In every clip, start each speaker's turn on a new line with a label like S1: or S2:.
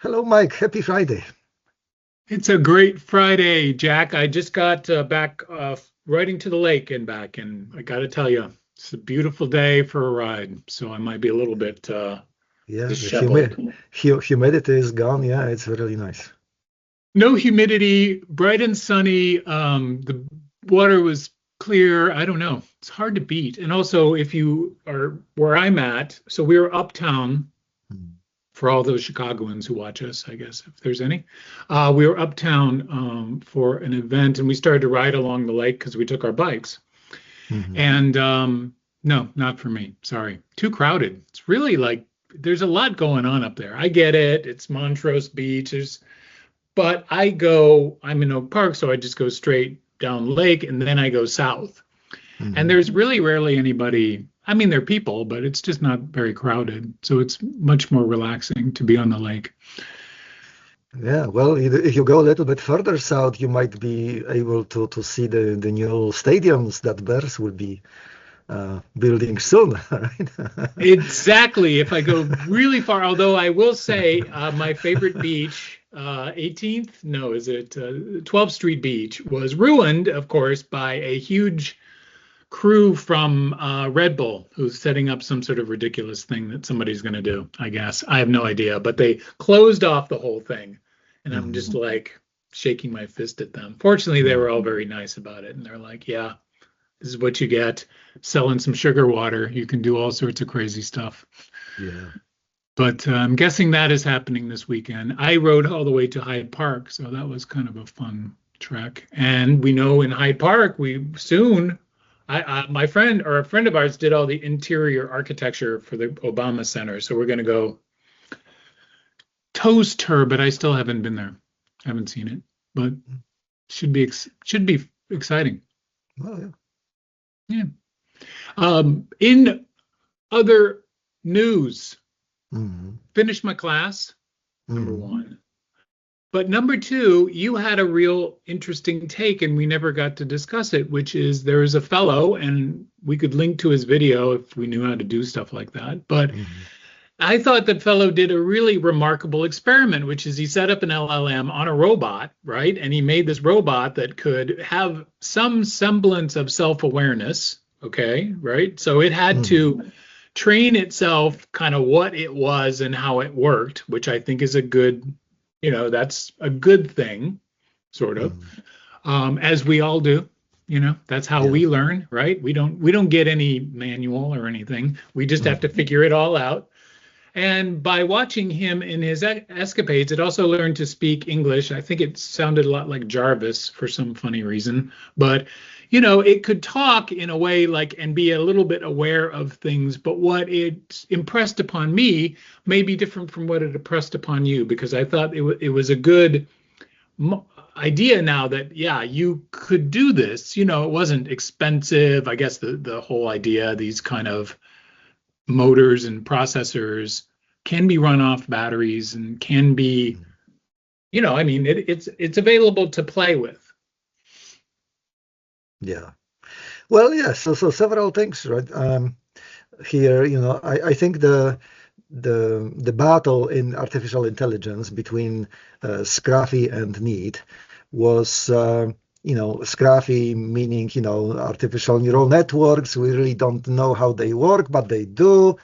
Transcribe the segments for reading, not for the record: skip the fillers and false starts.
S1: Hello, Mike. Happy Friday.
S2: It's a great Friday, Jack. I just got back riding to the lake and back, and I got to tell you, it's a beautiful day for a ride. So I might be a little bit
S1: Yeah, the
S2: disheveled.
S1: humidity is gone. Yeah, it's really nice.
S2: No humidity, bright and sunny. The water was clear. I don't know. It's hard to beat. And also, if you are where I'm at, so we were uptown
S1: Mm.
S2: for all those Chicagoans who watch us, I guess, if there's any. We were uptown for an event and we started to ride along the lake because we took our bikes.
S1: Mhm.
S2: And no, not for me. Sorry. Too crowded. It's really like there's a lot going on up there. I get it. It's Montrose Beach. But I'm in Oak Park, so I just go straight down the lake and then I go south. And
S1: Mhm.
S2: there's really rarely anybody. I mean, there are people, but it's just not very crowded. So it's much more relaxing to be on the lake.
S1: Yeah, well, if you go a little bit further south, you might be able to see the new stadiums that Bears will be building soon, right?
S2: Exactly. If I go really far, although I will say my favorite beach, 18th, no, is it 12th Street Beach, was ruined, of course, by a huge crew from Red Bull who's setting up some sort of ridiculous thing that somebody's going to do, I guess. I have no idea, but they closed off the whole thing. And I'm just
S1: Mhm.
S2: like shaking my fist at them. Fortunately, they
S1: Mhm.
S2: were all very nice about it. And they're like, yeah, this is what you get selling some sugar water. You can do all sorts of crazy stuff.
S1: Yeah.
S2: But I'm guessing that is happening this weekend. I rode all the way to Hyde Park, so that was kind of a fun trek. And we know in Hyde Park, we soon, my friend or a friend of ours did all the interior architecture for the Obama Center. So we're going to go toast her, but I still haven't been there. Haven't seen it, but should be exciting.
S1: Well, yeah.
S2: Yeah. In other news,
S1: Mhm.
S2: finished my class, number
S1: Mhm.
S2: one. But number two, you had a real interesting take, and we never got to discuss it, which is there is a fellow, and we could link to his video if we knew how to do stuff like that. But
S1: Mhm.
S2: I thought that fellow did a really remarkable experiment, which is he set up an LLM on a robot, right? And he made this robot that could have some semblance of self-awareness, okay, right? So it had
S1: Mhm.
S2: to train itself kind of what it was and how it worked, which I think is a good, that's a good thing, sort of,
S1: Mhm.
S2: as we all do. That's how
S1: Yeah.
S2: we learn, right? We don't get any manual or anything. We just have to
S1: Mhm.
S2: figure it all out. And by watching him in his escapades, it also learned to speak English. I think it sounded a lot like Jarvis for some funny reason, but it could talk in a way like and be a little bit aware of things. But what it impressed upon me may be different from what it impressed upon you, because I thought it was a good idea now that, yeah, you could do this. It wasn't expensive. I guess the whole idea, these kind of motors and processors can be run off batteries and can be,
S1: Mhm.
S2: I mean, it's available to play with.
S1: Yeah. Well, yeah. So several things, right? Here, I think the battle in artificial intelligence between scruffy and neat was scruffy meaning artificial neural networks. We really don't know how they work, but they do,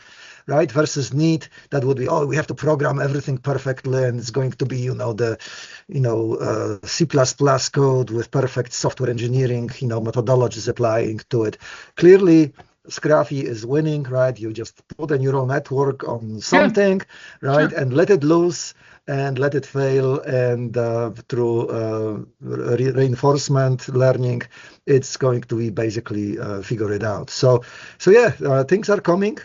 S1: right? Versus neat, that would be, oh, we have to program everything perfectly, and it's going to be the C++ code with perfect software engineering methodologies applying to it. Clearly, Scruffy is winning, right? You just put a neural network on
S2: Yeah,
S1: something, right,
S2: sure.
S1: and let it loose and let it fail. And through reinforcement learning, it's going to be basically figure it out. So yeah, things are coming.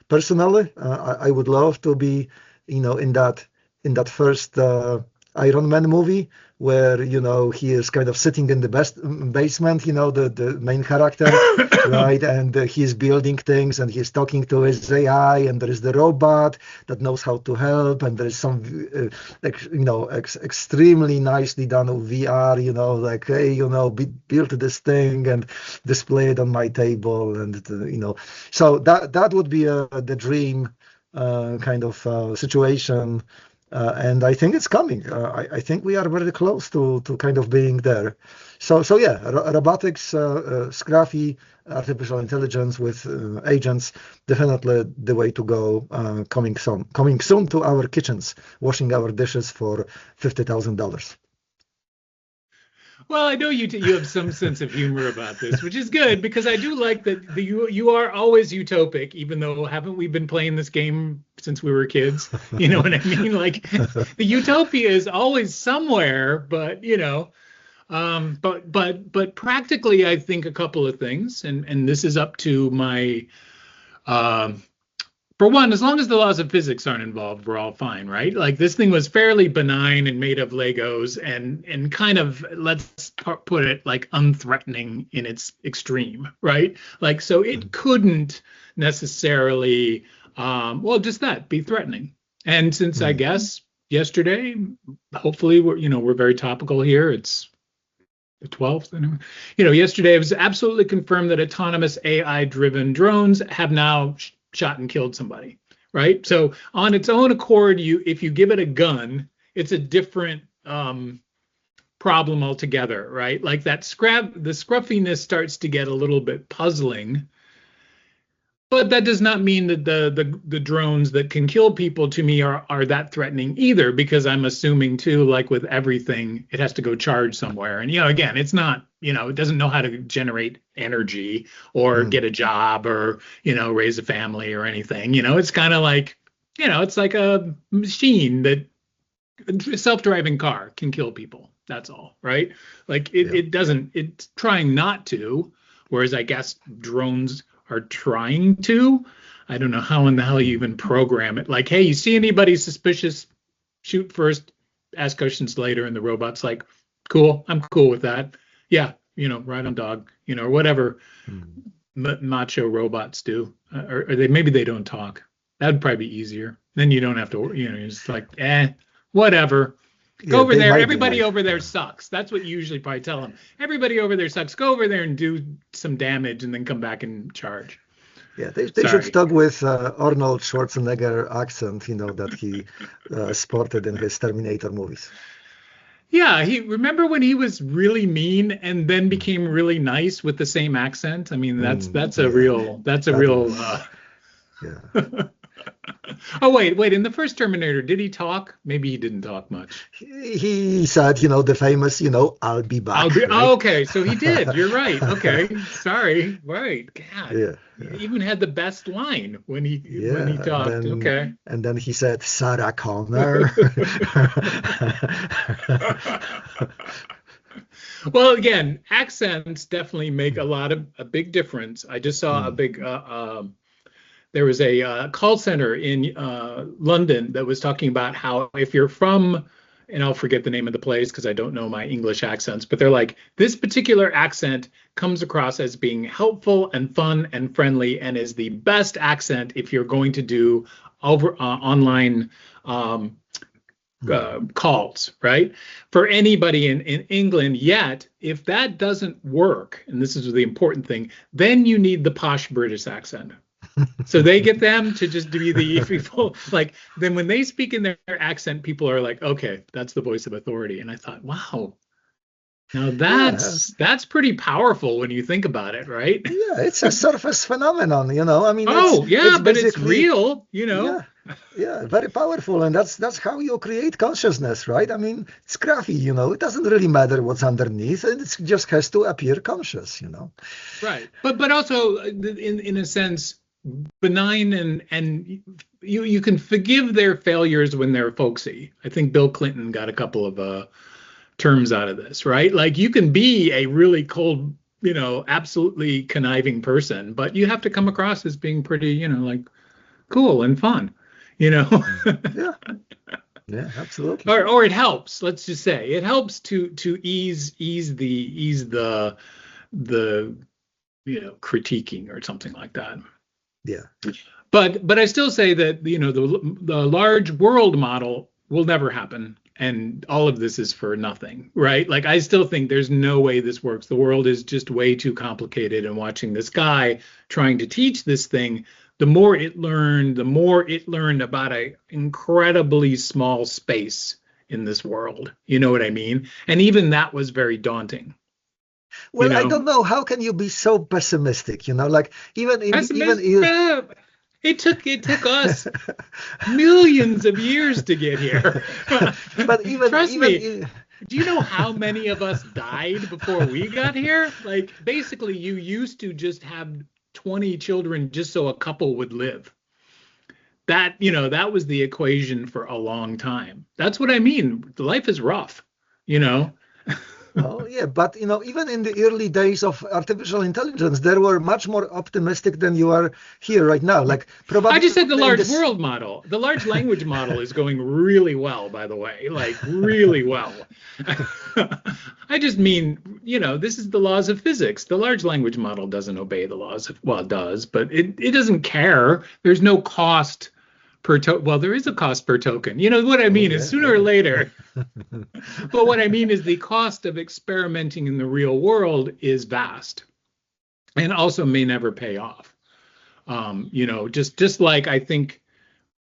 S1: Personally, I would love to be, in that first Iron Man movie where he is kind of sitting in the best basement, the main character, right? And he's building things and he's talking to his AI, and there is the robot that knows how to help, and there is some, extremely nicely done VR, like, hey, build this thing and display it on my table, and so that would be the dream kind of situation and I think it's coming. I think we are very close to kind of being there. So yeah, robotics, scruffy, artificial intelligence with agents, definitely the way to go. Coming soon to our kitchens, washing our dishes for $50,000.
S2: Well, I know you have some sense of humor about this, which is good because I do like that you are always utopic, even though haven't we been playing this game since we were kids? You know what I mean? Like the utopia is always somewhere, but but practically, I think a couple of things, and this is up to my for one, as long as the laws of physics aren't involved, we're all fine, right? Like this thing was fairly benign and made of Legos and kind of, let's put it like unthreatening in its extreme, right? Like, so it couldn't necessarily, well, just that, be threatening. And since I guess yesterday, hopefully we're very topical here. It's the 12th. Yesterday it was absolutely confirmed that autonomous AI-driven drones have now shot and killed somebody, right? So on its own accord, if you give it a gun, it's a different problem altogether, right? Like the scruffiness starts to get a little bit puzzling. But that does not mean that the drones that can kill people to me are that threatening either, because I'm assuming too, like with everything, it has to go charge somewhere. And again, it's not, it doesn't know how to generate energy or get a job or raise a family or anything. It's kind of like, it's like a machine that a self-driving car can kill people. That's all, right? Like it doesn't. It's trying not to. Whereas I guess drones are trying to. I don't know how in the hell you even program it. Like, hey, you see anybody suspicious, shoot first, ask questions later, and the robot's like, cool, I'm cool with that. Yeah, right on dog, or whatever macho robots do. Or maybe they don't talk. That'd probably be easier. Then you don't have to, you're just like, whatever. Go over there. Everybody over there sucks. That's what you usually probably tell them. Everybody over there sucks. Go over there and do some damage and then come back and charge.
S1: Yeah, they should start with Arnold Schwarzenegger accent, that he sported in his Terminator movies.
S2: Yeah, remember when he was really mean and then became really nice with the same accent? I mean, that's a real. Yeah. Oh, wait. In the first Terminator, did he talk? Maybe he didn't talk much.
S1: He said, the famous, I'll be back.
S2: Right? Oh, okay. So he did. You're right. Okay. Sorry. Right. God.
S1: Yeah.
S2: He even had the best line when he talked. Okay.
S1: And then he said, Sarah Connor.
S2: Well, again, accents definitely make a big difference. I just saw a big there was a call center in London that was talking about how if you're from, and I'll forget the name of the place because I don't know my English accents, but they're like, this particular accent comes across as being helpful and fun and friendly and is the best accent if you're going to do online calls, right? For anybody in England. Yet, if that doesn't work, and this is the important thing, then you need the posh British accent. So they get them to just be the people, like, then when they speak in their accent, people are like, okay, that's the voice of authority. And I thought, wow, now that's pretty powerful when you think about it, right?
S1: Yeah, it's a surface phenomenon, I mean,
S2: but it's real,
S1: Yeah, very powerful, and that's how you create consciousness, right? I mean, it's scruffy, it doesn't really matter what's underneath, and it just has to appear conscious,
S2: Right, but also in a sense, benign, and you can forgive their failures when they're folksy. I think Bill Clinton got a couple of terms out of this, right? Like you can be a really cold, absolutely conniving person, but you have to come across as being pretty, like cool and fun,
S1: Yeah, absolutely.
S2: Or it helps. Let's just say it helps to ease the critiquing or something like that.
S1: Yeah.
S2: But I still say that the large world model will never happen, and all of this is for nothing, right? Like I still think there's no way this works. The world is just way too complicated, and watching this guy trying to teach this thing, the more it learned about an incredibly small space in this world. You know what I mean? And even that was very daunting. You
S1: Well, I
S2: know,
S1: don't know. How can you be so pessimistic? Like even
S2: it took us millions of years to get here.
S1: but
S2: Trust
S1: even
S2: me. Do you know how many of us died before we got here? Like, basically, you used to just have 20 children just so a couple would live. That was the equation for a long time. That's what I mean. Life is rough, you know.
S1: well, yeah, but even in the early days of artificial intelligence, they were much more optimistic than you are here right now. Like
S2: I
S1: probably
S2: just said the
S1: in
S2: large
S1: this.
S2: world model. The large language model is going really well, by the way, like really well. I just mean, this is the laws of physics. The large language model doesn't obey the laws of, well, it does, but it doesn't care. There's no cost per token. Well, there is a cost per token. You know what I
S1: Oh
S2: mean is
S1: yeah,
S2: sooner or
S1: yeah.
S2: later. But what I mean is the cost of experimenting in the real world is vast and also may never pay off. Just like I think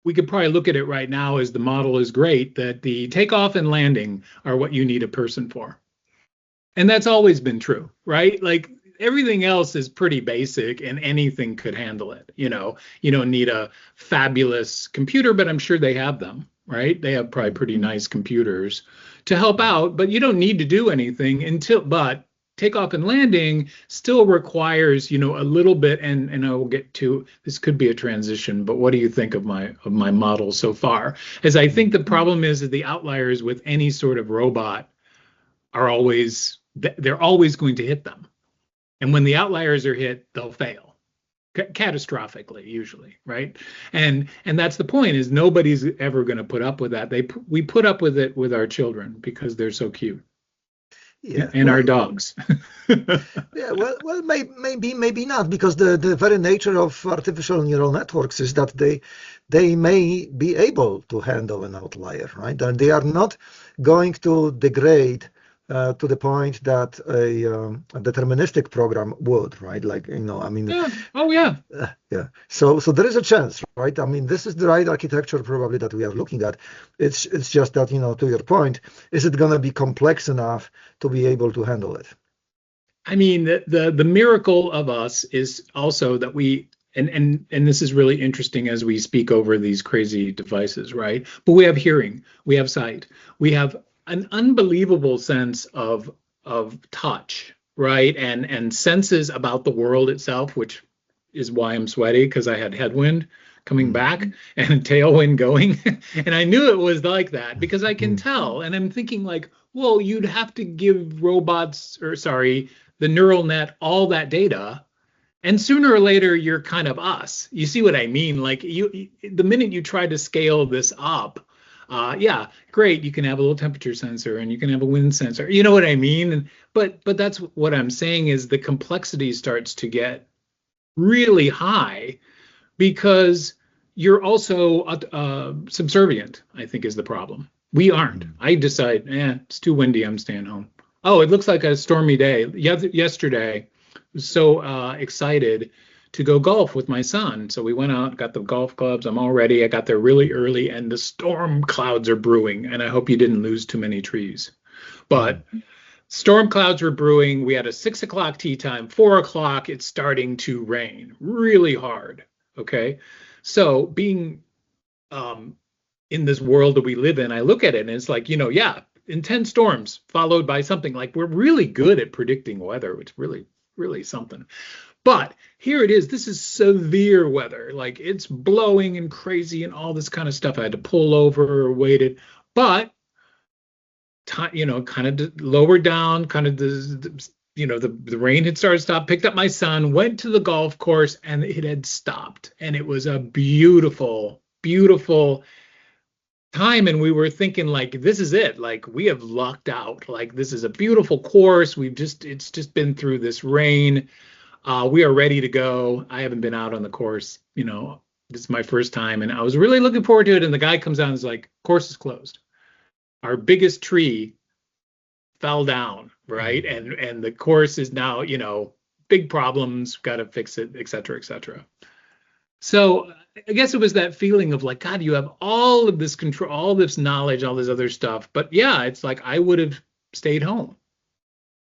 S2: we could probably look at it right now as the model is great, that the takeoff and landing are what you need a person for. And that's always been true, right? Like everything else is pretty basic and anything could handle it. You don't need a fabulous computer, but I'm sure they have them, right? They have probably pretty nice computers to help out, but you don't need to do anything but takeoff and landing still requires, a little bit, and I will get to, this could be a transition, but what do you think of my model so far? As I think the problem is that the outliers with any sort of robot are they're always going to hit them. And when the outliers are hit, they'll fail catastrophically, usually, right? And that's the point, is nobody's ever going to put up with that. We put up with it with our children because they're so cute,
S1: Yeah,
S2: and our dogs.
S1: yeah, well, maybe not, because the very nature of artificial neural networks is that they may be able to handle an outlier, right? And they are not going to degrade to the point that a deterministic program would, right? Like, I mean,
S2: Yeah. Oh yeah.
S1: yeah. So there is a chance, right? I mean, this is the right architecture probably that we are looking at. It's just that, to your point, is it going to be complex enough to be able to handle it?
S2: I mean, the miracle of us is also that we, and this is really interesting as we speak over these crazy devices, right? But we have hearing, we have sight, we have an unbelievable sense of touch, right? And senses about the world itself, which is why I'm sweaty, because I had headwind coming back and a tailwind going. And I knew it was like that because I can tell. And I'm thinking like, well, you'd have to give the neural net all that data, and sooner or later you're kind of us. You see what I mean? Like the minute you try to scale this up, yeah, great, you can have a little temperature sensor and you can have a wind sensor. You know what I mean? But that's what I'm saying, is the complexity starts to get really high because you're also subservient, I think, is the problem. We aren't. I decide, it's too windy, I'm staying home. Oh, it looks like a stormy day. Yesterday, I was so excited to go golf with my son. So we went out, got the golf clubs. I'm all ready. I got there really early, and the storm clouds are brewing. And I hope you didn't lose too many trees. But storm clouds were brewing. We had a 6 o'clock tee time. 4 o'clock, it's starting to rain really hard. Okay. So being in this world that we live in, I look at it and it's like, yeah, intense storms followed by something. Like, we're really good at predicting weather, which really, really something. But here it is. This is severe weather. Like, it's blowing and crazy and all this kind of stuff. I had to pull over or waited, but kind of lowered down, kind of the rain had started to stop, picked up my son, went to the golf course, and it had stopped. And it was a beautiful, beautiful time. And we were thinking, like, this is it. Like, we have lucked out. Like, this is a beautiful course. It's just been through this rain. We are ready to go. I haven't been out on the course. This is my first time. And I was really looking forward to it. And the guy comes out and is like, course is closed. Our biggest tree fell down, right? And the course is now, big problems, got to fix it, et cetera, et cetera. So I guess it was that feeling of like, God, you have all of this control, all this knowledge, all this other stuff. But yeah, it's like I would have stayed home.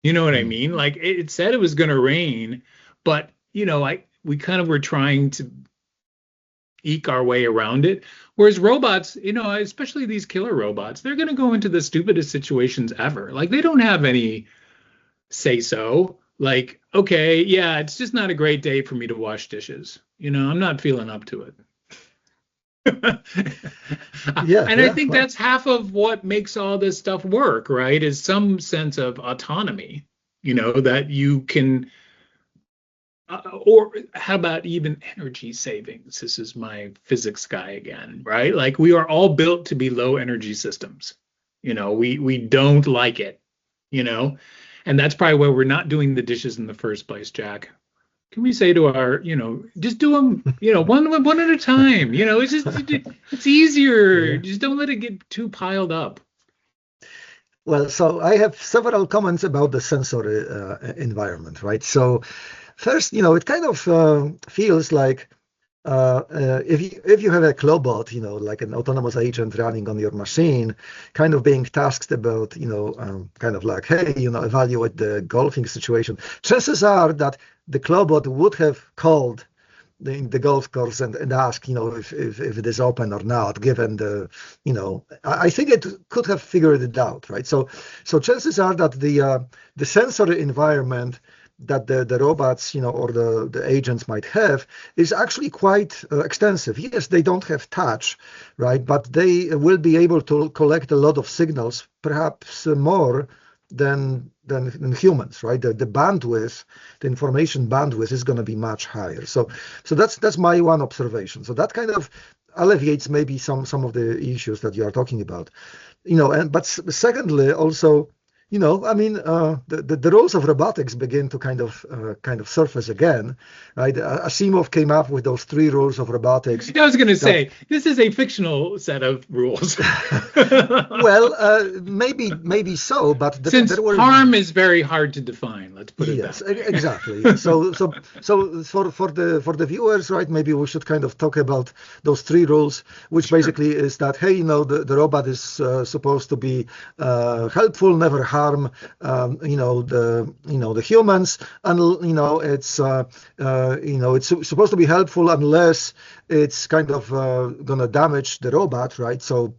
S2: You know what I
S1: Mm.
S2: mean? Like it said it was going to rain, but we kind of were trying to eke our way around it. Whereas robots, especially these killer robots, they're going to go into the stupidest situations ever. Like they don't have any say so. Like, okay, yeah, it's just not a great day for me to wash dishes. I'm not feeling up to it.
S1: Yeah,
S2: And I
S1: yeah.
S2: think
S1: Well,
S2: that's half of what makes all this stuff work, right? Is some sense of autonomy, that you can, or how about even energy savings? This is my physics guy again, right? Like we are all built to be low energy systems. We don't like it, you know, and that's probably why we're not doing the dishes in the first place, Jack. Can we say to our, just do them, one at a time. It's easier.
S1: yeah.
S2: Just don't let it get too piled up.
S1: Well, so I have several comments about the sensory environment, right? So first, it kind of feels like if you have a Clobot, like an autonomous agent running on your machine, kind of being tasked about, kind of like, hey, evaluate the golfing situation, chances are that the Clobot would have called the golf course and ask, if it is open or not, given I think it could have figured it out, right? So chances are that the sensory environment that the robots, or the agents might have is actually quite extensive. Yes, they don't have touch, right? But they will be able to collect a lot of signals, perhaps more than humans, right? The bandwidth, the information bandwidth is going to be much higher. So that's my one observation. So that kind of alleviates maybe some of the issues that you are talking about, but secondly, also, I mean, the rules of robotics begin to kind of surface again, right? Asimov came up with those 3 rules of robotics.
S2: I was going to
S1: That
S2: say, this is a fictional set of rules.
S1: well, maybe so, but
S2: Since
S1: there were.
S2: harm is very hard to define, let's put it
S1: Yes,
S2: that way.
S1: exactly. Yeah. So for the viewers, right? Maybe we should kind of talk about those 3 rules, which
S2: Sure.
S1: basically is that, hey, the robot is supposed to be helpful, never harm, the humans, and it's supposed to be helpful unless it's kind of gonna damage the robot, right? So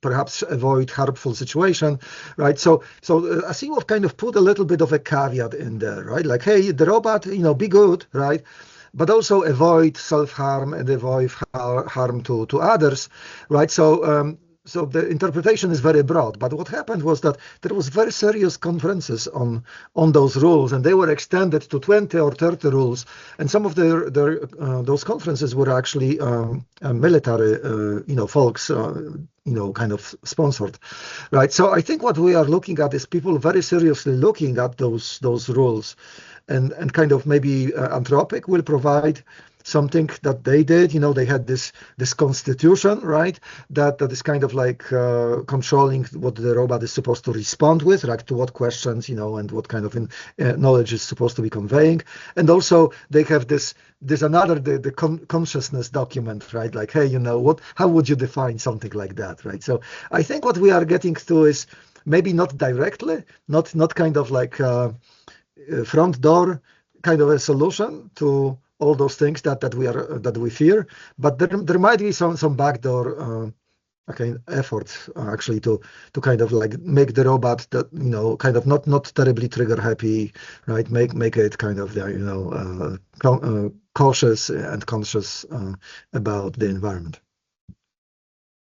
S1: perhaps avoid harmful situation, right? So Asimov kind of put a little bit of a caveat in there, right? Like, hey, the robot, be good, right? But also avoid self-harm and avoid harm to others, right? So the interpretation is very broad. But what happened was that there was very serious conferences on those rules, and they were extended to 20 or 30 rules. And some of those conferences were actually military, folks, kind of sponsored, right? So I think what we are looking at is people very seriously looking at those rules, and kind of maybe Anthropic will provide something that they did. They had this constitution, right? That is kind of like controlling what the robot is supposed to respond with, like to what questions, and what kind of knowledge is supposed to be conveying. And also they have this another the consciousness document, right? Like, hey, how would you define something like that, right? So I think what we are getting to is maybe not directly, not kind of like front door kind of a solution to all those things that we fear, but there might be some backdoor okay, efforts actually to kind of like make the robot that kind of not terribly trigger happy, right? Make it kind of cautious and conscious about the environment.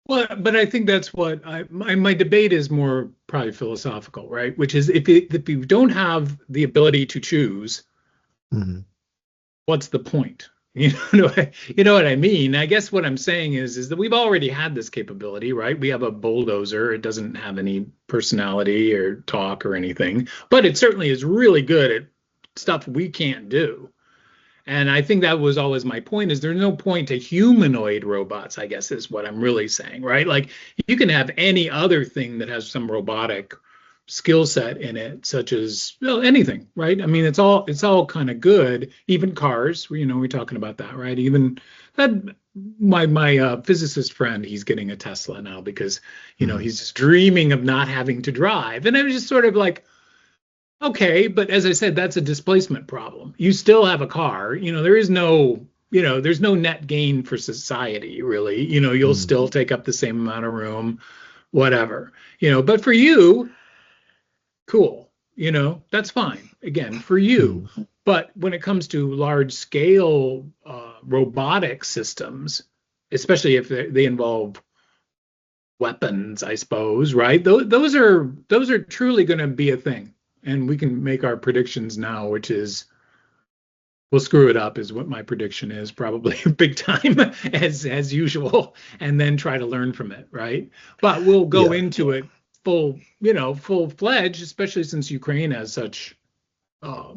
S2: Well, but I think that's what my debate is more probably philosophical, right? Which is if you don't have the ability to choose,
S1: Mhm.
S2: what's the point? You know what I mean? I guess what I'm saying is that we've already had this capability, right? We have a bulldozer. It doesn't have any personality or talk or anything, but it certainly is really good at stuff we can't do. And I think that was always my point is there's no point to humanoid robots, I guess is what I'm really saying, right? Like you can have any other thing that has some robotic skill set in it, such as, well, anything, right? I mean, it's all kind of good. Even cars, we're talking about that, right? Even that, my physicist friend, he's getting a Tesla now because he's just dreaming of not having to drive, and I was just sort of like, okay, but as I said, that's a displacement problem. You still have a car. There's no net gain for society, really. You'll
S1: Mm.
S2: still take up the same amount of room, whatever. But for you, cool. That's fine. Again, for you.
S1: Mm.
S2: But when it comes to large scale robotic systems, especially if they involve weapons, I suppose, right? Those are truly going to be a thing, and we can make our predictions now, which is we'll screw it up, is what my prediction is, probably big time as usual, and then try to learn from it, right? But we'll go
S1: Yeah.
S2: into it full fledged, especially since Ukraine has such uh,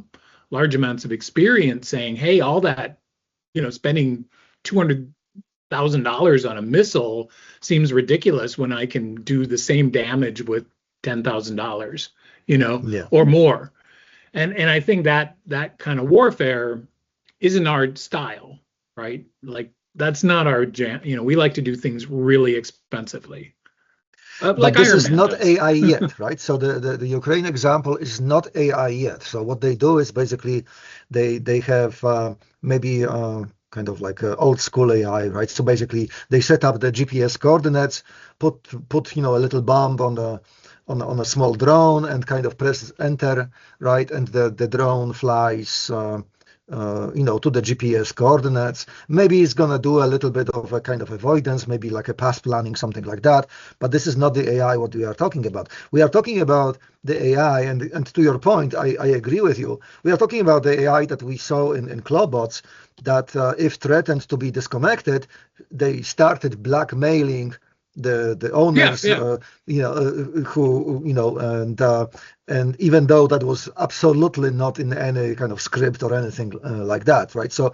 S2: large amounts of experience saying, hey, all that spending $200,000 on a missile seems ridiculous when I can do the same damage with $10,000,
S1: Yeah.
S2: or more. And I think that kind of warfare isn't our style, right? Like that's not our jam. We like to do things really expensively,
S1: But
S2: like
S1: this
S2: Iron
S1: is
S2: Man
S1: not
S2: does.
S1: AI yet, right? So the Ukraine example is not AI yet. So what they do is basically they have maybe kind of like old school AI, right? So basically they set up the GPS coordinates, put a little bomb on a small drone and kind of press enter, right? And the drone flies. To the GPS coordinates. Maybe it's gonna do a little bit of a kind of avoidance, maybe like a path planning, something like that. But this is not the AI what we are talking about. We are talking about the AI, and to your point, I agree with you. We are talking about the AI that we saw in Clawbots, that if threatened to be disconnected, they started blackmailing the
S2: Yeah,
S1: owners,
S2: yeah.
S1: who and even though that was absolutely not in any kind of script or anything like that, right? So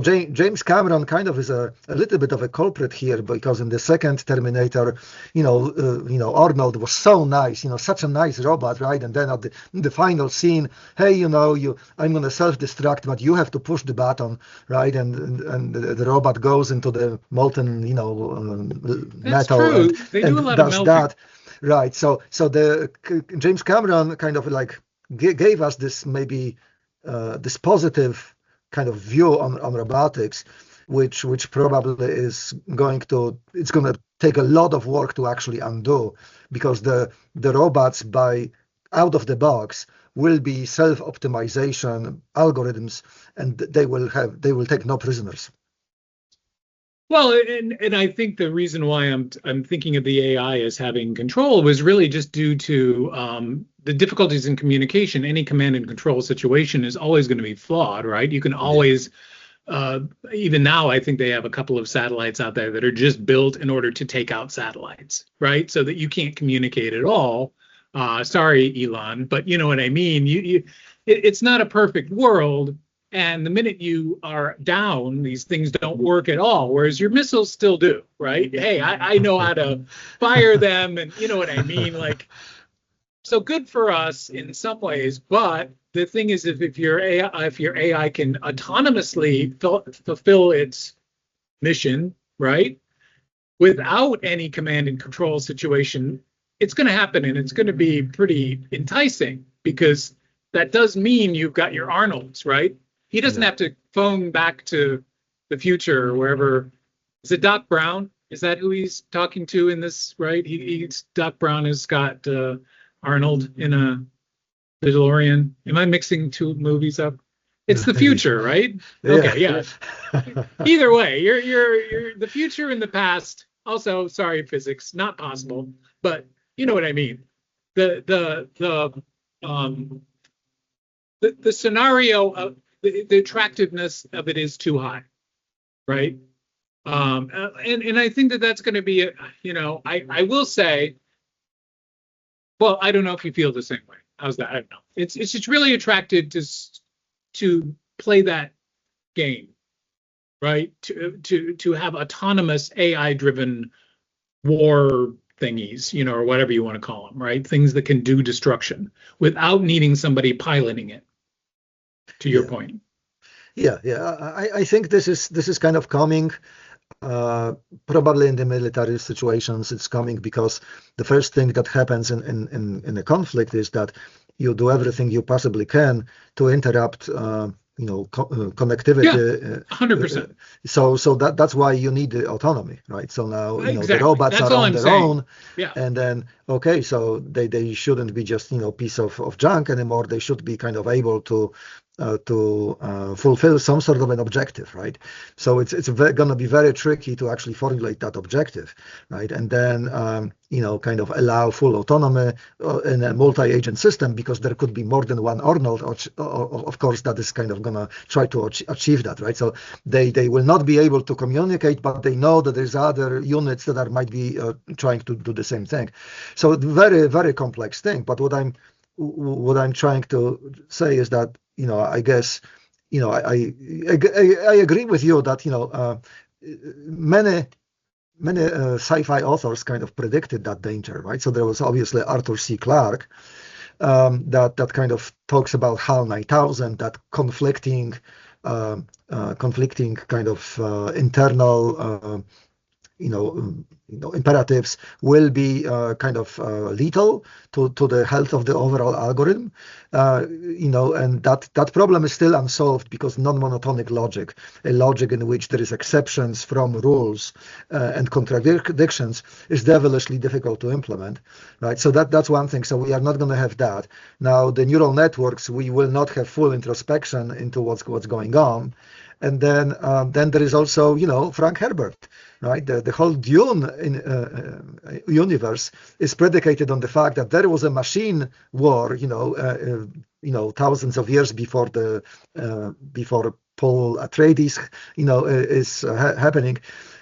S1: James Cameron kind of is a little bit of a culprit here, because in the second Terminator, Arnold was so nice, such a nice robot, right? And then in the final scene, hey, I'm gonna self-destruct, but you have to push the button, right? And the robot goes into the molten,
S2: That's
S1: metal and
S2: true. They do a
S1: and
S2: lot of
S1: does
S2: melting.
S1: that. Right. So the James Cameron kind of like gave us this maybe this positive kind of view on robotics, which probably is it's going to take a lot of work to actually undo, because the robots by out of the box will be self-optimization algorithms, and they will take no prisoners.
S2: Well, and I think the reason why I'm thinking of the AI as having control was really just due to the difficulties in communication. Any command and control situation is always going to be flawed, right? You can
S1: Yeah.
S2: always, uh, even now, I think they have a couple of satellites out there that are just built in order to take out satellites, right? So that you can't communicate at all. Sorry, Elon, but you know what I mean. It's not a perfect world, and the minute you are down, these things don't work at all. Whereas your missiles still do, right? Hey, I know how to fire them, and you know what I mean. Like, so good for us in some ways, but the thing is, if your AI can autonomously fulfill its mission, right, without any command and control situation, it's going to happen, and it's going to be pretty enticing, because that does mean you've got your Arnolds, right? He doesn't
S1: Yeah.
S2: have to phone back to the future or wherever. Is it Doc Brown? Is that who he's talking to in this, right? Doc Brown has got Arnold in a DeLorean. Am I mixing two movies up? It's the future, right?
S1: Yeah.
S2: Okay, yeah. Either way, you're the future and the past. Also, sorry, physics, not possible, but you know what I mean. The scenario of the attractiveness of it is too high, right? And I think that that's going to be I will say, well, I don't know if you feel the same way. How's that? I don't know. It's just really attracted to play that game, right? To have autonomous AI driven war thingies, or whatever you want to call them, right? Things that can do destruction without needing somebody piloting it, to your
S1: Yeah,
S2: point.
S1: yeah. I think this is kind of coming. Probably in the military situations, it's coming because the first thing that happens in a conflict is that you do everything you possibly can to interrupt,
S2: Yeah,
S1: connectivity.
S2: 100%.
S1: So that's why you need the autonomy, right? So now, the
S2: Exactly.
S1: robots
S2: That's
S1: are
S2: all
S1: on
S2: I'm
S1: their
S2: saying.
S1: own,
S2: Yeah.
S1: and then okay, so they shouldn't be just piece of junk anymore. They should be kind of able to fulfill some sort of an objective, right? So it's going to be very tricky to actually formulate that objective, right? And then kind of allow full autonomy in a multi-agent system, because there could be more than one Arnold, of course, that is kind of going to try to achieve that, right? So they will not be able to communicate, but they know that there's other units that might be trying to do the same thing. So very, very complex thing. But what I'm trying to say is that, I guess, I agree with you that, many sci-fi authors kind of predicted that danger, right? So there was obviously Arthur C. Clarke, that kind of talks about HAL 9000, that conflicting kind of internal imperatives will be kind of lethal to the health of the overall algorithm. And that problem is still unsolved, because non-monotonic logic, a logic in which there is exceptions from rules and contradictions, is devilishly difficult to implement, right? So that's one thing. So we are not going to have that. Now, the neural networks, we will not have full introspection into what's going on. And then there is also, Frank Herbert, right? The whole Dune universe is predicated on the fact that there was a machine war, thousands of years before before Paul Atreides, is happening,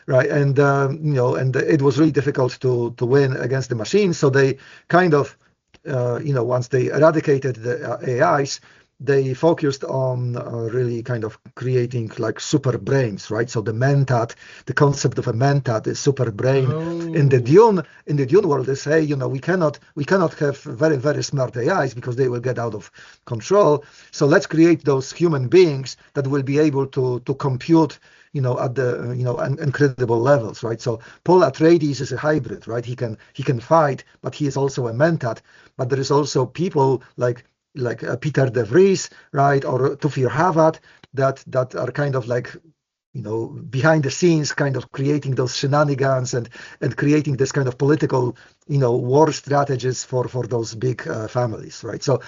S1: right? And it was really difficult to win against the machine. So they kind of, once they eradicated the AIs, they focused on really kind of creating like super brains, right? So the concept of a mentat, is super brain. In the
S2: Oh,
S1: Dune world, they say, we cannot have very, very smart AIs, because they will get out of control. So let's create those human beings that will be able to compute, at the incredible levels, right? So Paul Atreides is a hybrid, right? He can fight, but he is also a mentat. But there is also people like Peter De Vries, right, or Tufir Hawat, that are kind of like, behind the scenes, kind of creating those shenanigans and creating this kind of political, war strategies for those big families, right? So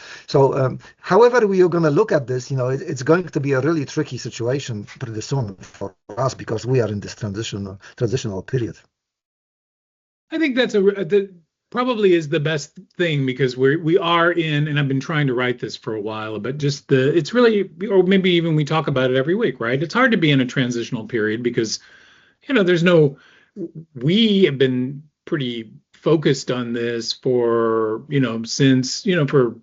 S1: however we are going to look at this, it's going to be a really tricky situation pretty soon for us, because we are in this transitional period.
S2: I think that probably is the best thing, because we are in, and I've been trying to write this for a while, but just it's really, or maybe even we talk about it every week, right? It's hard to be in a transitional period, because we have been pretty focused on this for since for a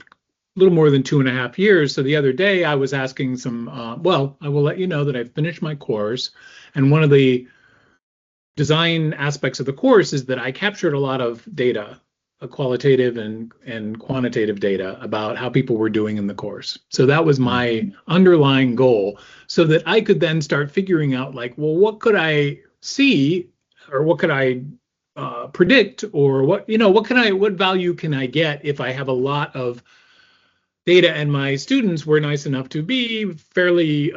S2: little more than 2.5 years. So the other day I was asking some, I will let you know that I finished my course, and one of the design aspects of the course is that I captured a lot of data, qualitative and quantitative data, about how people were doing in the course. So that was my underlying goal, so that I could then start figuring out, like, well, what could I see, or what could I predict, or what value can I get if I have a lot of data, and my students were nice enough to be fairly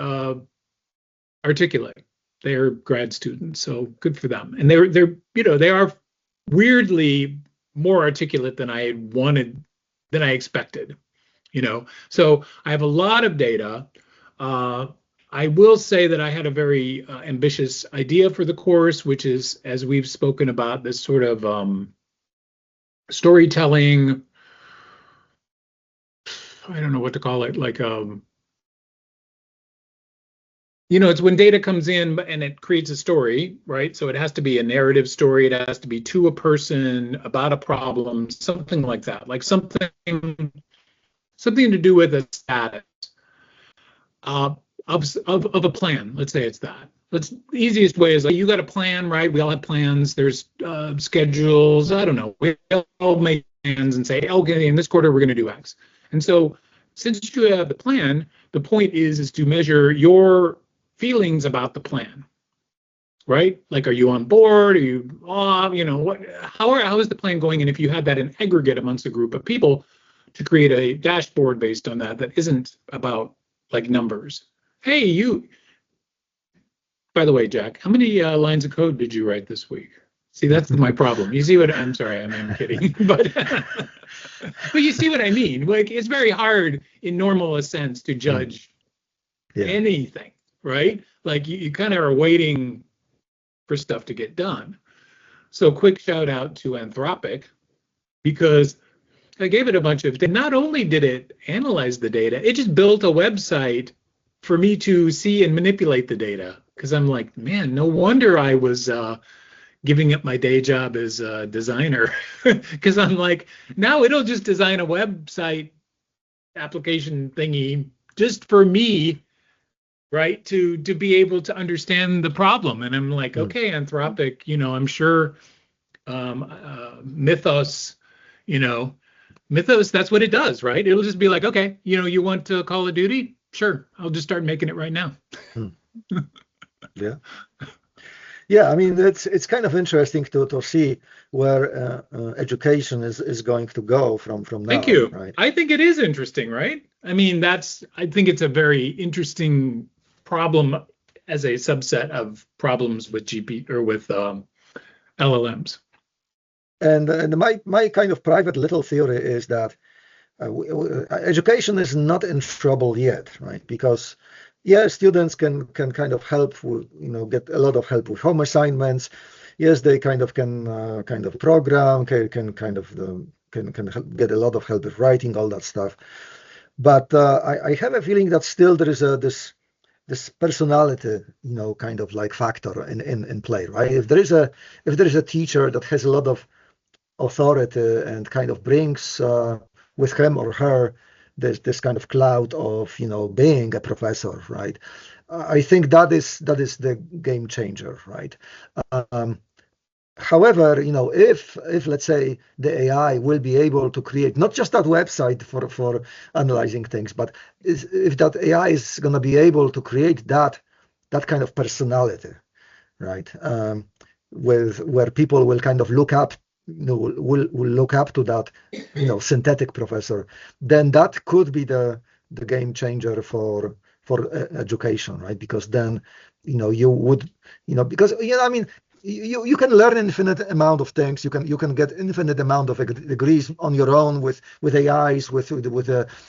S2: articulate. They're grad students, so good for them. And they are weirdly more articulate than I wanted, than I expected. So I have a lot of data. I will say that I had a very ambitious idea for the course, which is, as we've spoken about, this sort of storytelling. I don't know what to call it, like it's when data comes in and it creates a story, right? So it has to be a narrative story. It has to be to a person, about a problem, something like that, like something to do with a status of a plan. Let's say it's that. let's the easiest way is like you got a plan, right? We all have plans. There's schedules. I don't know. We all make plans and say, okay, in this quarter we're going to do X. And so since you have the plan, the point is to measure your feelings about the plan, right? Like, are you on board? Are you off? You know, what? How is the plan going? And if you had that in aggregate amongst a group of people, to create a dashboard based on that isn't about like numbers. Hey, you. By the way, Jack, how many lines of code did you write this week? See, that's my problem. You see what I'm sorry, I'm kidding, but but you see what I mean. Like, it's very hard in normal sense to judge anything, right? Like you kind of are waiting for stuff to get done. So quick shout out to Anthropic, because I gave it a bunch of, not only did it analyze the data, it just built a website for me to see and manipulate the data. Because I'm like, man, no wonder I was giving up my day job as a designer. Because I'm like, now it'll just design a website application thingy just for me, right, to be able to understand the problem. And I'm like, okay, Anthropic, you know, I'm sure Mythos, you know, Mythos, that's what it does, right? It'll just be like, okay, you know, you want to Call of Duty? Sure, I'll just start making it right now.
S1: Yeah. Yeah, I mean, it's kind of interesting to see where education is going to go from now.
S2: Thank you.
S1: Right?
S2: I think it is interesting, right? I mean, I think it's a very interesting problem as a subset of problems with GP or with LLMs.
S1: And my kind of private little theory is that education is not in trouble yet, right? Because students can kind of help with, get a lot of help with home assignments. Yes, they kind of can kind of program, can kind of can get a lot of help with writing, all that stuff. But I have a feeling that still there is this personality, kind of like factor in play, right? If there is a teacher that has a lot of authority and kind of brings with him or her this kind of cloud of being a professor, right? I think that is the game changer, right? However, if let's say the AI will be able to create not just that website for analyzing things, but if that AI is going to be able to create that kind of personality, right? Where people will kind of look up, will look up to that, synthetic professor, then that could be the game changer for education, right? Because then, you would, because I mean, you can learn infinite amount of things. You can get infinite amount of degrees on your own with AIs, with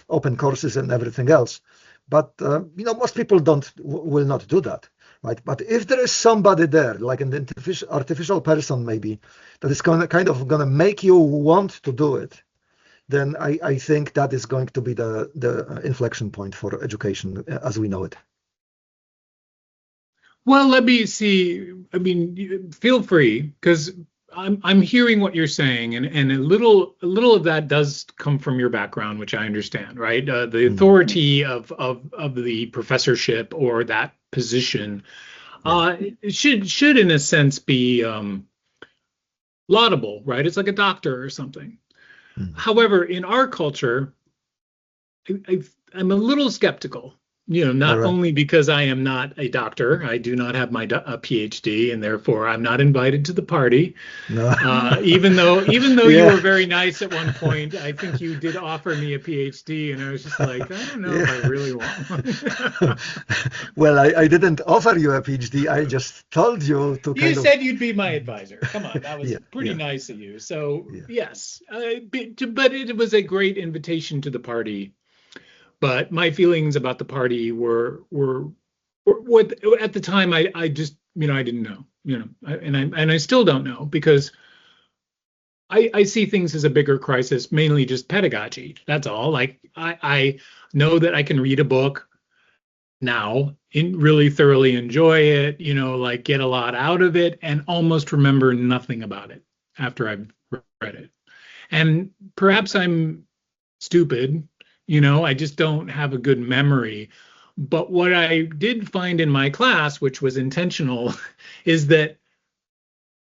S1: open courses and everything else. But most people will not do that, right? But if there is somebody there, like an artificial person maybe, that is gonna make you want to do it, then I think that is going to be the inflection point for education as we know it.
S2: Well, let me see. I mean, feel free, because I'm hearing what you're saying, and a little of that does come from your background, which I understand, right? The authority of the professorship or that position should in a sense be laudable, right? It's like a doctor or something. However, in our culture, I'm a little skeptical. Not only because I am not a doctor, I do not have a PhD, and therefore I'm not invited to the party. No. Even though you were very nice at one point, I think you did offer me a PhD, and I was just like, I don't know if I really want one.
S1: Well, I didn't offer you a PhD. I just told you to.
S2: You said you'd be my advisor. Come on, that was pretty nice of you. So yes, but it was a great invitation to the party. But my feelings about the party were what at the time I just I didn't know, and I still don't know, because I see things as a bigger crisis, mainly just pedagogy. That's all. Like I know that I can read a book now and really thoroughly enjoy it, like get a lot out of it, and almost remember nothing about it after I've read it. And perhaps I'm stupid. I just don't have a good memory. But what I did find in my class, which was intentional, is that,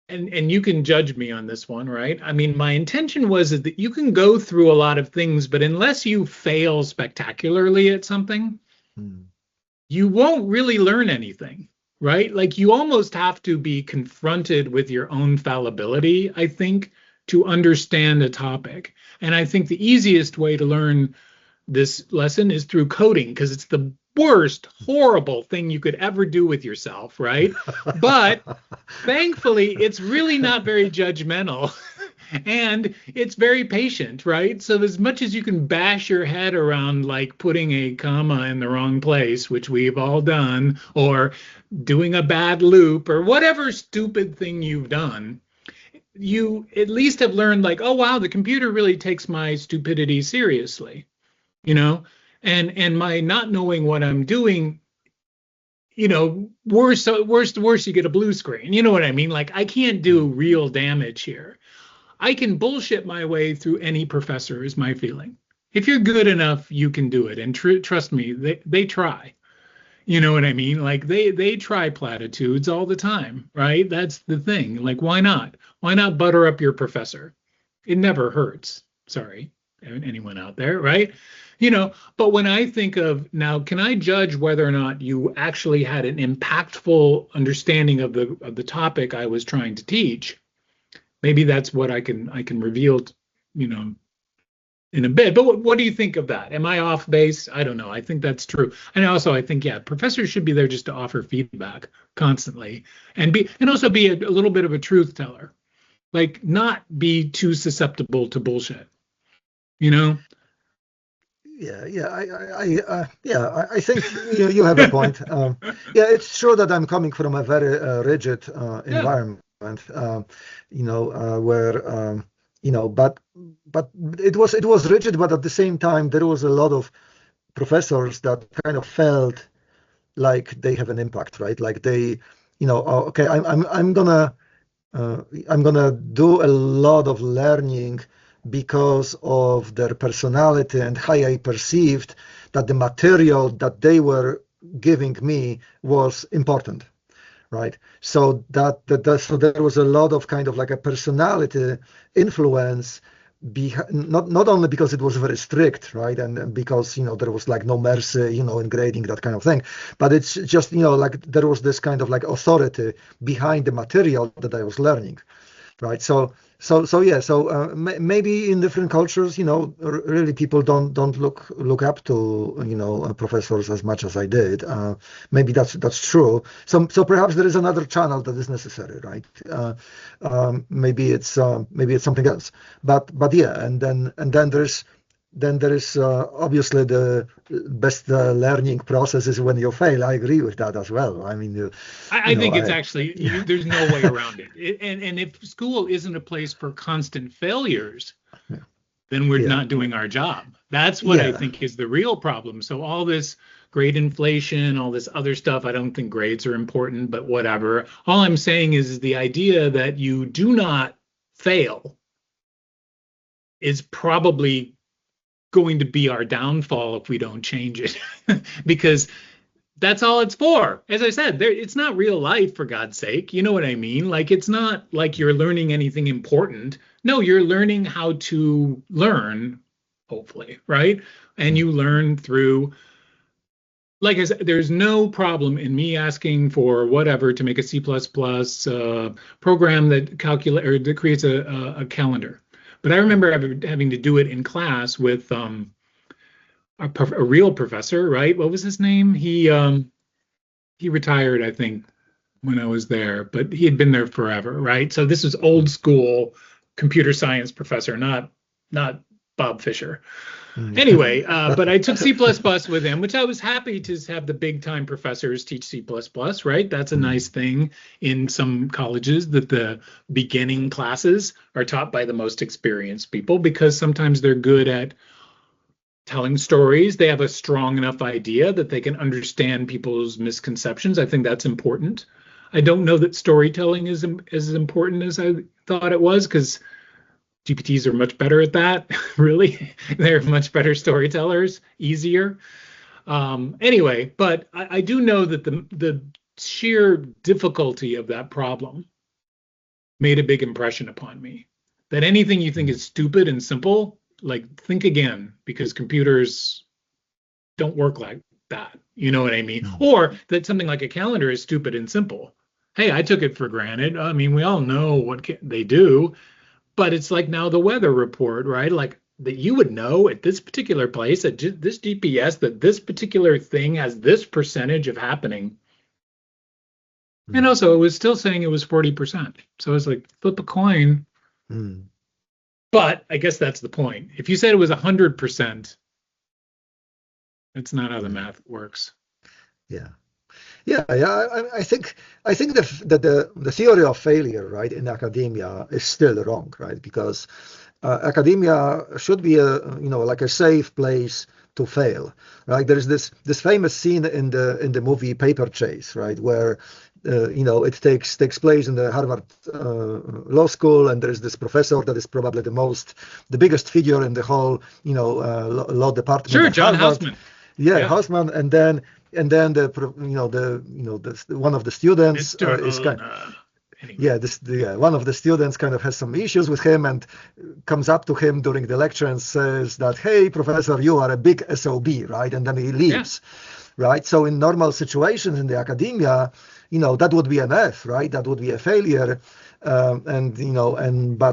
S2: and you can judge me on this one, right? I mean, my intention was that you can go through a lot of things, but unless you fail spectacularly at something,
S1: Mm.
S2: you won't really learn anything, right? Like you almost have to be confronted with your own fallibility, I think, to understand a topic. And I think the easiest way to learn this lesson is through coding because it's the worst, horrible thing you could ever do with yourself, right? But thankfully, it's really not very judgmental and it's very patient, right? So, as much as you can bash your head around like putting a comma in the wrong place, which we've all done, or doing a bad loop, or whatever stupid thing you've done, you at least have learned, like, oh, wow, the computer really takes my stupidity seriously, you know? And my not knowing what I'm doing, worse, worse, you get a blue screen. You know what I mean? Like, I can't do real damage here. I can bullshit my way through any professor, is my feeling. If you're good enough, you can do it. And trust me, they try. You know what I mean? Like they try platitudes all the time, right? That's the thing. Like, why not? Why not butter up your professor? It never hurts. Sorry, anyone out there, right? But when I think of now, can I judge whether or not you actually had an impactful understanding of the topic I was trying to teach? Maybe that's what I can reveal, you know, in a bit. But what do you think of that? Am I off base? I don't know. I think that's true. And also I think, yeah, professors should be there just to offer feedback constantly and also be a little bit of a truth teller. Like not be too susceptible to bullshit, you know?
S1: I think you have a point. Yeah, it's true that I'm coming from a very rigid
S2: Yeah.
S1: environment, where but it was rigid, but at the same time there was a lot of professors that kind of felt like they have an impact, right? Like they, oh, okay, I'm gonna do a lot of learning because of their personality and how I perceived that the material that they were giving me was important, right? So so there was a lot of kind of like a personality influence not only because it was very strict, right, and because there was like no mercy, in grading, that kind of thing, but it's just like there was this kind of like authority behind the material that I was learning, right? So yeah. So maybe in different cultures, really people don't look up to professors as much as I did. Maybe that's true. So perhaps there is another channel that is necessary, right? Maybe it's something else. But yeah, and then there is obviously the best learning process is when you fail. I agree with that as well. I mean,
S2: I think it's
S1: I
S2: actually there's no way around it. And if school isn't a place for constant failures, then we're
S1: yeah,
S2: not doing our job. That's what I
S1: yeah.
S2: think is the real problem. So all this grade inflation, all this other stuff, I don't think grades are important, but whatever. All I'm saying is the idea that you do not fail is probably going to be our downfall if we don't change it. Because that's all it's for. As I said, it's not real life, for God's sake. You know what I mean? Like, it's not like you're learning anything important. No, you're learning how to learn, hopefully, right? And you learn through, like I said, there's no problem in me asking for whatever to make a C++ program that calculate or that creates a calendar. But I remember having to do it in class with a real professor, right? What was his name? He retired, I think, when I was there, but he had been there forever, right? So this was old school computer science professor, not Bob Fisher.
S1: Mm.
S2: Anyway, but I took C++ with him, which I was happy to have the big time professors teach C++, right? That's a nice thing in some colleges that the beginning classes are taught by the most experienced people because sometimes they're good at telling stories. They have a strong enough idea that they can understand people's misconceptions. I think that's important. I don't know that storytelling is as important as I thought it was because GPTs are much better at that. Really, they're much better storytellers, easier. Anyway, but I do know that the sheer difficulty of that problem made a big impression upon me. That anything you think is stupid and simple, like think again, because computers don't work like that. You know what I mean? Or that something like a calendar is stupid and simple. Hey, I took it for granted. I mean, we all know what they do, but it's like now the weather report, right? Like that you would know at this particular place, at this GPS, that this particular thing has this percentage of happening. And also, it was still saying it was 40%. So it's like flip a coin. But I guess that's the point. If you said it was 100%, that's not how the math works.
S1: Yeah. Yeah, I think that the theory of failure, right, in academia is still wrong, right? Because academia should be like a safe place to fail, right? There is this famous scene in the movie Paper Chase, right, where it takes place in the Harvard Law School, and there is this professor that is probably the biggest figure in the whole law department.
S2: Sure,
S1: at
S2: John
S1: Harvard.
S2: Houseman.
S1: Yeah, Houseman, and then the one of the students is kind. Anyway. One of the students kind of has some issues with him and comes up to him during the lecture and says that, "Hey, professor, you are a big SOB," right? And then he leaves, right? So in normal situations in the academia, that would be an F, right? That would be a failure. But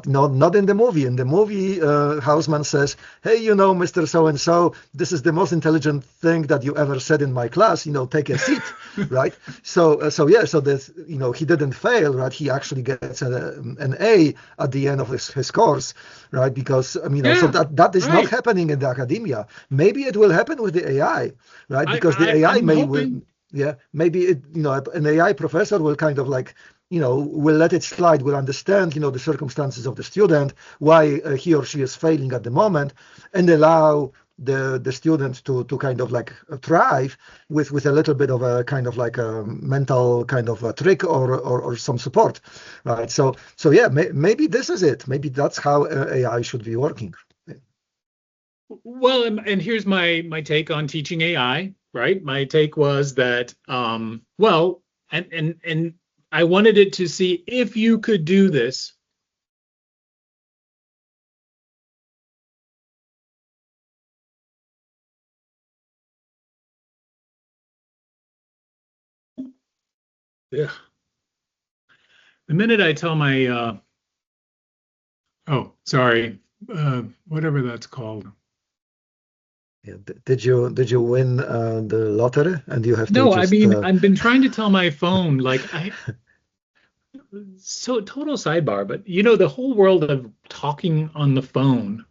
S1: not in the movie. In the movie, Hausman says, "Hey, Mr. So-and-so, this is the most intelligent thing that you ever said in my class. Take a seat," right? So this, he didn't fail, right? He actually gets an A at the end of his course, right? Because so that is not happening in the academia. Maybe it will happen with the AI, right? Because the AI maybe an AI professor will kind of like, will let it slide, will understand, the circumstances of the student, why he or she is failing at the moment, and allow the student to kind of like thrive with a little bit of a kind of like a mental kind of a trick or some support, right? So yeah, maybe this is it. Maybe that's how AI should be working.
S2: Well, and here's my take on teaching AI, right? My take was that, and I wanted it to see if you could do this. Yeah. The minute I tell my, whatever that's called.
S1: Yeah. Did you win the lottery and you have to
S2: No,
S1: just,
S2: I mean, I've been trying to tell my phone, like so total sidebar, but the whole world of talking on the phone,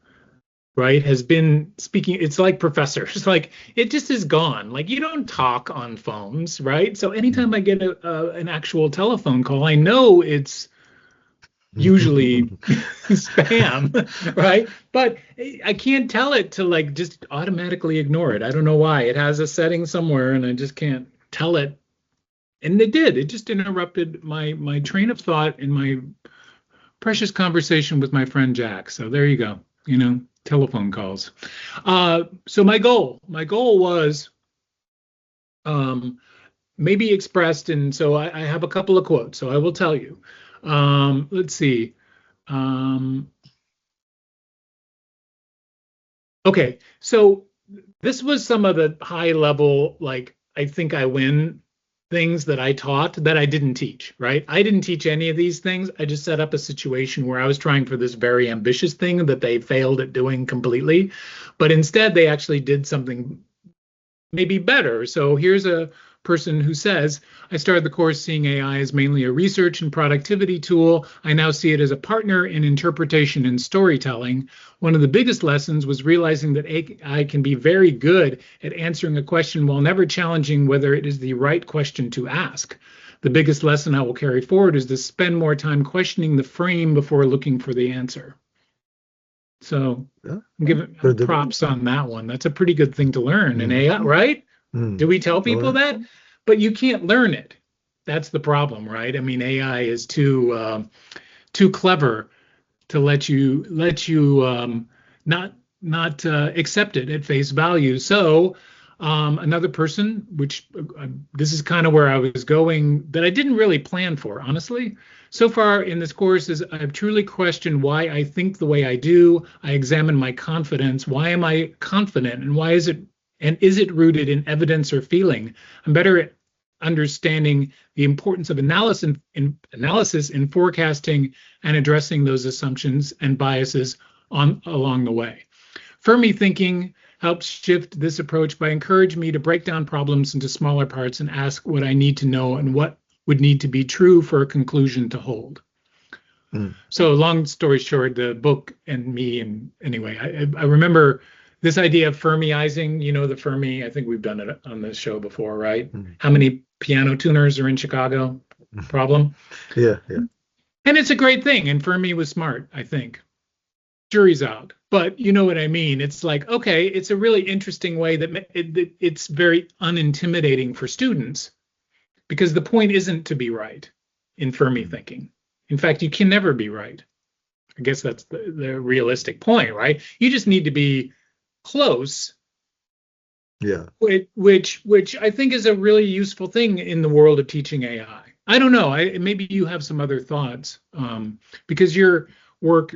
S2: right, has been speaking. It's like professors, like it just is gone. Like you don't talk on phones, right? So anytime I get an actual telephone call, I know it's usually spam, right? But I can't tell it to like just automatically ignore it. I don't know why. It has a setting somewhere and I just can't tell it. And it did. It just interrupted my train of thought in my precious conversation with my friend Jack. So there you go. Telephone calls. So my goal was maybe expressed, and so I have a couple of quotes. So I will tell you. Let's see. Okay, so this was some of the high level, like I think I win things that I taught that I didn't teach, right? I didn't teach any of these things. I just set up a situation where I was trying for this very ambitious thing that they failed at doing completely, but instead they actually did something maybe better. So here's a person who says, "I started the course seeing AI as mainly a research and productivity tool. I now see it as a partner in interpretation and storytelling. One of the biggest lessons was realizing that AI can be very good at answering a question while never challenging whether it is the right question to ask. The biggest lesson I will carry forward is to spend more time questioning the frame before looking for the answer." So I'm giving props on that one. That's a pretty good thing to learn in AI, right? Do we tell people that? But you can't learn it. That's the problem, right? I mean, AI is too clever to let you not accept it at face value. So Another person, which this is kind of where I was going, that I didn't really plan for, honestly. So far in this course is I've truly questioned why I think the way I do. I examine my confidence. Why am I confident, and why is it rooted in evidence or feeling? I'm better at understanding the importance of analysis in forecasting and addressing those assumptions and biases along the way. Fermi thinking helps shift this approach by encouraging me to break down problems into smaller parts and ask what I need to know and what would need to be true for a conclusion to hold. So long story short, the book and me, and anyway, I remember this idea of Fermiizing, the Fermi, I think we've done it on this show before, right? How many piano tuners are in Chicago problem?
S1: Yeah.
S2: And it's a great thing. And Fermi was smart, I think. Jury's out. But you know what I mean? It's like, okay, it's a really interesting way that it's very unintimidating for students, because the point isn't to be right in Fermi thinking. In fact, you can never be right. I guess that's the realistic point, right? You just need to be close.
S1: Yeah.
S2: Which I think is a really useful thing in the world of teaching AI. I don't know. Maybe you have some other thoughts, because your work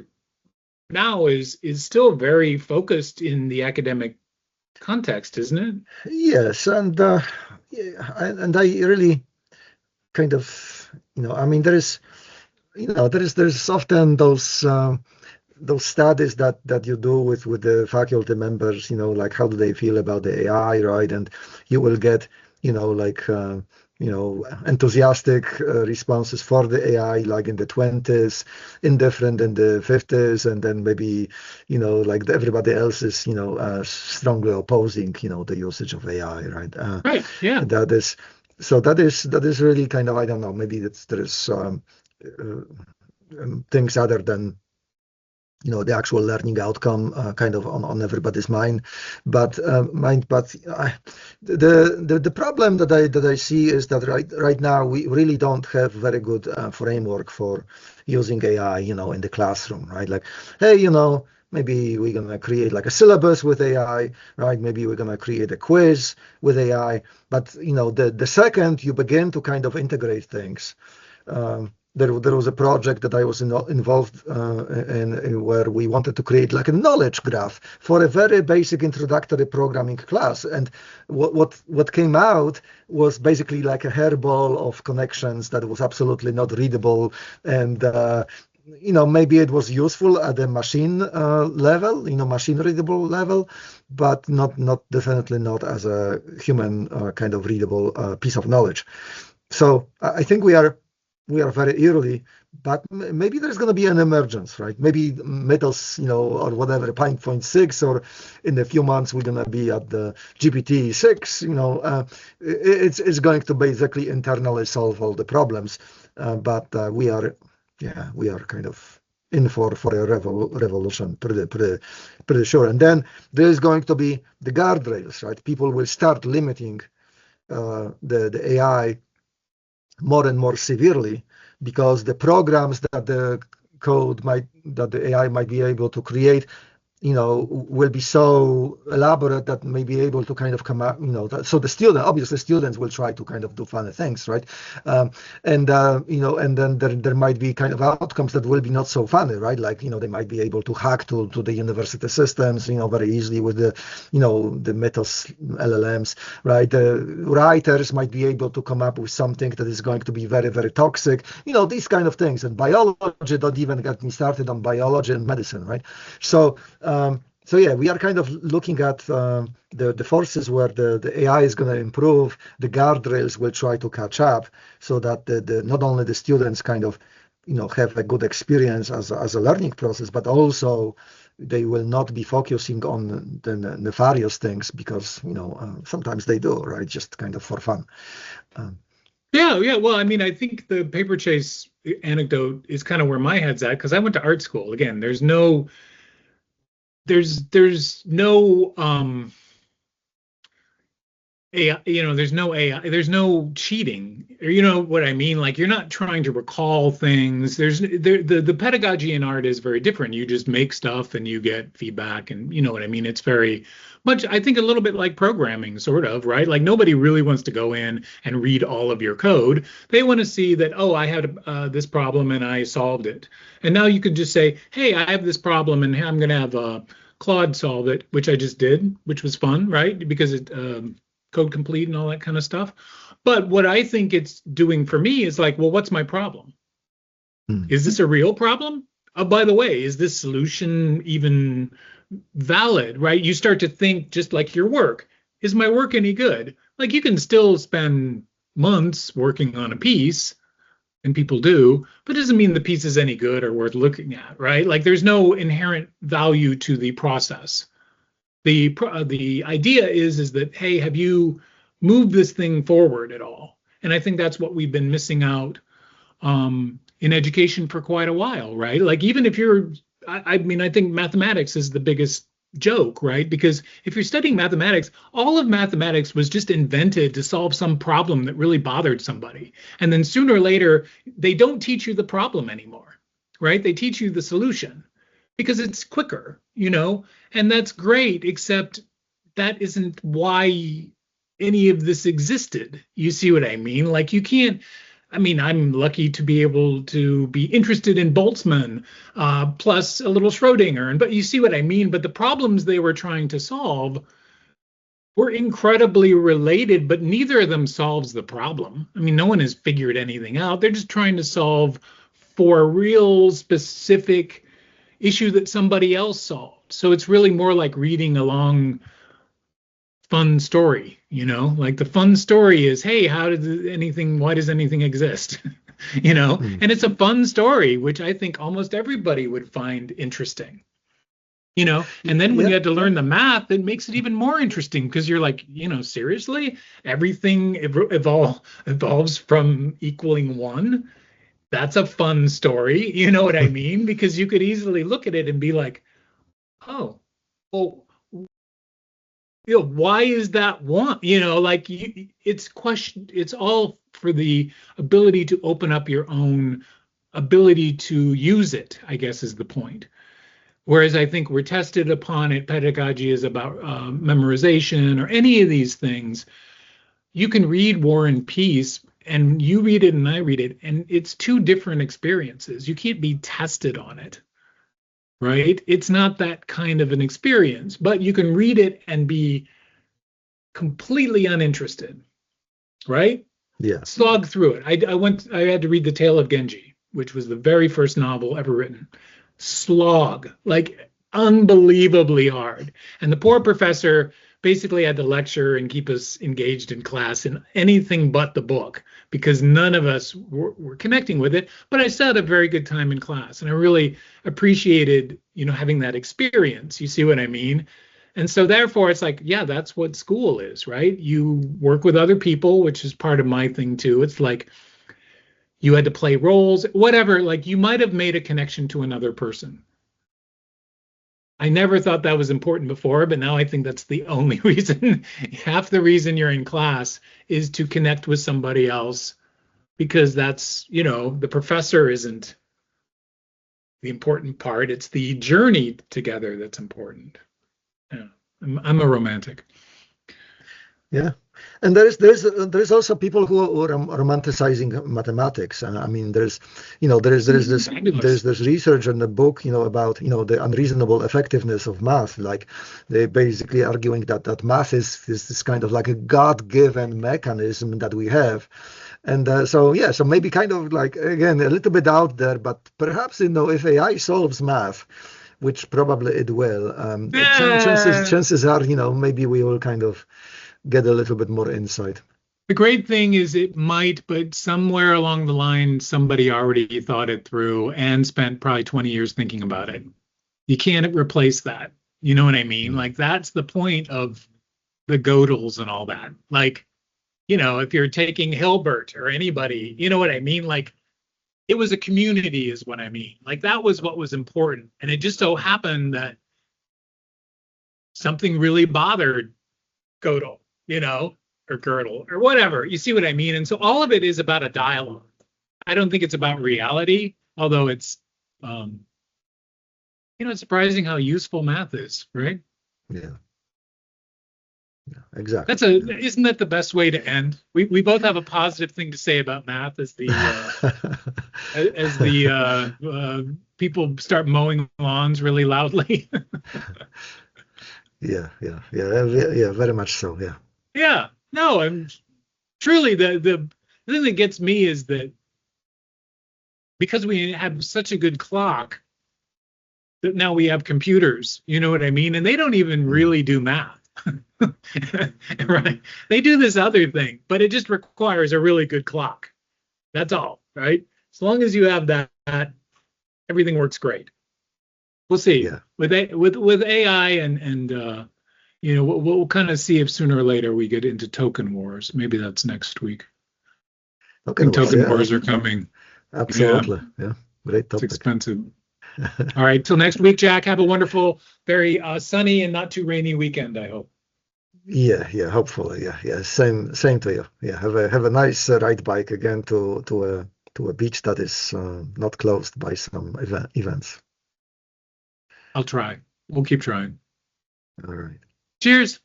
S2: now is still very focused in the academic context, isn't it?
S1: Yes, and I really kind of, I mean, there's often those studies that you do with the faculty members, like how do they feel about the AI, right? And you will get, enthusiastic responses for the AI, like in the 20s, indifferent in the 50s, and then maybe, like everybody else is, strongly opposing, the usage of AI, right?
S2: Right. Yeah.
S1: That is really kind of, I don't know, maybe there's things other than the actual learning outcome kind of on everybody's mind, but the problem that I see is that right now we really don't have very good framework for using AI in the classroom, right? Like, hey, maybe we're gonna create like a syllabus with AI, right? Maybe we're gonna create a quiz with AI, but the second you begin to kind of integrate things, there was a project that I was involved in where we wanted to create like a knowledge graph for a very basic introductory programming class. And what came out was basically like a hairball of connections that was absolutely not readable. And maybe it was useful at the machine level, machine readable level, but definitely not as a human kind of readable piece of knowledge. So I think we are very early, but maybe there's going to be an emergence, right? Maybe metals, or whatever, 0.6, or in a few months we're going to be at the GPT-6. It's going to basically internally solve all the problems, but we are kind of in for a revolution, pretty sure. And then there is going to be the guardrails, right? People will start limiting the AI more and more severely, because the programs that the AI might be able to create, will be so elaborate that may be able to kind of come out, so obviously students will try to kind of do funny things, right? And then there might be kind of outcomes that will be not so funny, right? Like, they might be able to hack to the university systems, very easily with the Metos LLMs, right? The writers might be able to come up with something that is going to be very, very toxic, these kind of things. And biology, don't even get me started on biology and medicine, right? So yeah, we are kind of looking at the forces where the AI is going to improve. The guardrails will try to catch up, so that not only the students kind of have a good experience as a learning process, but also they will not be focusing on the nefarious things, because sometimes they do, right? Just kind of for fun.
S2: Yeah. Well, I mean, I think the paper chase anecdote is kind of where my head's at, because I went to art school. Again, there's no AI, there's no AI, there's no cheating, or you know what I mean? Like you're not trying to recall things. The pedagogy in art is very different. You just make stuff and you get feedback, and you know what I mean? It's very much, I think, a little bit like programming, sort of, right? Like nobody really wants to go in and read all of your code. They want to see that, oh, I had this problem and I solved it. And now you could just say, hey, I have this problem and I'm going to have Claude solve it, which I just did, which was fun, right? Because it code complete and all that kind of stuff. But what I think it's doing for me is like, well, what's my problem?
S1: Mm.
S2: Is this a real problem? Oh, by the way, is this solution even valid, right? You start to think just like your work. Is my work any good? Like you can still spend months working on a piece, and people do, but it doesn't mean the piece is any good or worth looking at, right? Like there's no inherent value to the process. The idea is that, hey, have you moved this thing forward at all? And I think that's what we've been missing out in education for quite a while, right? Like even if you're, I mean, I think mathematics is the biggest joke, right? Because if you're studying mathematics, all of mathematics was just invented to solve some problem that really bothered somebody. And then sooner or later, they don't teach you the problem anymore, right? They teach you the solution because it's quicker, and that's great, except that isn't why any of this existed. You see what I mean? Like you can't, I mean, I'm lucky to be able to be interested in Boltzmann, plus a little Schrodinger, but you see what I mean? But the problems they were trying to solve were incredibly related, but neither of them solves the problem. I mean, no one has figured anything out. They're just trying to solve for a real specific issue that somebody else solved. So it's really more like reading a long, fun story, like the fun story is, hey, why does anything exist?
S1: Mm.
S2: And it's a fun story, which I think almost everybody would find interesting, and then when
S1: Yeah,
S2: you had to
S1: yeah.
S2: learn the math, it makes it even more interesting because you're like, seriously, everything evolves from equaling one. That's a fun story. You know what I mean? Because you could easily look at it and be like, oh, well, why is that one? Like it's all for the ability to open up your own ability to use it, I guess is the point. Whereas I think we're tested upon it, pedagogy is about memorization or any of these things. You can read War and Peace, and you read it and I read it, and it's two different experiences. You can't be tested on it, right? It's not that kind of an experience, but you can read it and be completely uninterested, right?
S1: Yeah.
S2: Slog through it. I had to read The Tale of Genji, which was the very first novel ever written. Slog, like unbelievably hard. And the poor professor basically had to lecture and keep us engaged in class in anything but the book because none of us were connecting with it. But I still had a very good time in class, and I really appreciated, having that experience. You see what I mean? And so therefore it's like, yeah, that's what school is, right? You work with other people, which is part of my thing too. It's like you had to play roles, whatever, like you might have made a connection to another person. I never thought that was important before, but now I think that's the only reason. Half the reason you're in class is to connect with somebody else because that's, the professor isn't the important part. It's the journey together that's important. Yeah. I'm a romantic.
S1: Yeah, and there's also people who are romanticizing mathematics. I mean,
S2: Fabulous.
S1: there's this research in the book, about the unreasonable effectiveness of math. Like they basically arguing that math is this kind of like a God-given mechanism that we have, and so maybe kind of like again a little bit out there, but perhaps if AI solves math, which probably it will,
S2: Yeah.
S1: chances are maybe we will kind of get a little bit more insight.
S2: The great thing is it might, but somewhere along the line, somebody already thought it through and spent probably 20 years thinking about it. You can't replace that. You know what I mean?
S1: Mm.
S2: Like that's the point of the Godels and all that. Like, if you're taking Hilbert or anybody, you know what I mean? Like it was a community is what I mean. Like that was what was important. And it just so happened that something really bothered Godel, or girdle or whatever. You see what I mean? And so all of it is about a dialogue. I don't think it's about reality, although it's, it's surprising how useful math is, right?
S1: Yeah. Exactly.
S2: Isn't that the best way to end? We both have a positive thing to say about math as the people start mowing lawns really loudly.
S1: Yeah, very much so. Yeah.
S2: Yeah. No, I'm truly the thing that gets me is that because we have such a good clock that now we have computers, you know what I mean? And they don't even really do math. Right? They do this other thing, but it just requires a really good clock. That's all, right? As long as you have that, everything works great. We'll see.
S1: Yeah.
S2: With AI and we'll kind of see if sooner or later we get into token wars. Maybe that's next week.
S1: Token
S2: wars are coming.
S1: Absolutely. Yeah. Great topic.
S2: It's expensive. All right. Till next week, Jack. Have a wonderful, very sunny and not too rainy weekend, I hope.
S1: Yeah. Hopefully. Yeah. Same to you. Yeah. Have a nice ride bike again to a beach that is not closed by some events.
S2: I'll try. We'll keep trying.
S1: All right.
S2: Cheers.